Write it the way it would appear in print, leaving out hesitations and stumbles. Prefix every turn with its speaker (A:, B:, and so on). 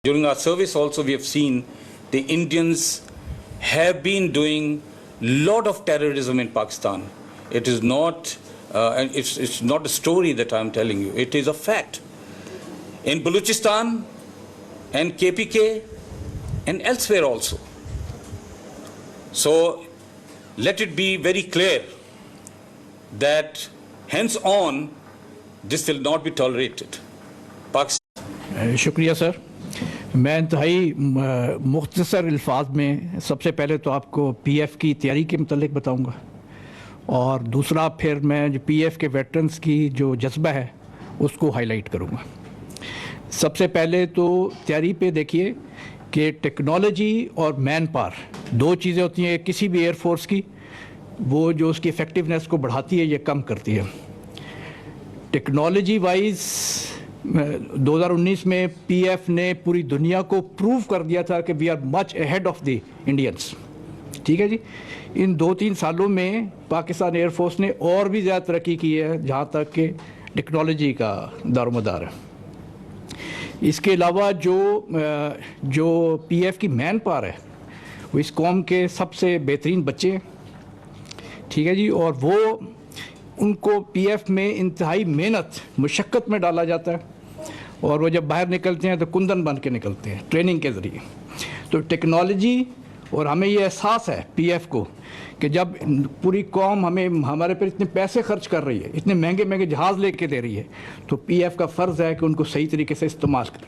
A: During our service also we have seen the Indians have been doing lot of terrorism in Pakistan. It is not, and it's not a story that I'm telling you. It is a fact. In Balochistan and KPK and elsewhere also. So let it be very clear that hence on this will not be tolerated. Pakistan.
B: शुक्रिया sir. मैं इंतहाई मुख्तसर अल्फाज में सबसे पहले तो आपको पीएफ की तैयारी के मतलब बताऊंगा, और दूसरा फिर मैं जो पीएफ के वेटरन्स की जो जज्बा है उसको हाईलाइट करूंगा। सबसे पहले तो तैयारी पे देखिए कि टेक्नोलॉजी और मैन पावर दो चीज़ें होती हैं। किसी भी एयरफोर्स की वो जो उसकी इफ़ेक्टिवनेस को बढ़ाती है, ये कम करती है। टेक्नोलॉजी वाइज 2019 में पीएफ ने पूरी दुनिया को प्रूव कर दिया था कि we are much ahead of the Indians. ठीक है जी। इन 2-3 सालों में पाकिस्तान एयरफोर्स ने और भी ज़्यादा तरक्की की है जहाँ तक कि टेक्नोलॉजी का दारोमदार है। इसके अलावा जो पीएफ की मैन पावर है वो इस कौम के सबसे बेहतरीन बच्चे हैं। ठीक है जी। और वो उनको पीएफ में इंतहाई मेहनत मुशक्क़त में डाला जाता है, और वो जब बाहर निकलते हैं तो कुंदन बन के निकलते हैं ट्रेनिंग के ज़रिए। तो टेक्नोलॉजी, और हमें ये एहसास है पीएफ को कि जब पूरी कौम हमारे पर इतने पैसे खर्च कर रही है, इतने महंगे महंगे जहाज़ लेके दे रही है, तो पीएफ का फ़र्ज़ है कि उनको सही तरीके से इस्तेमाल करें।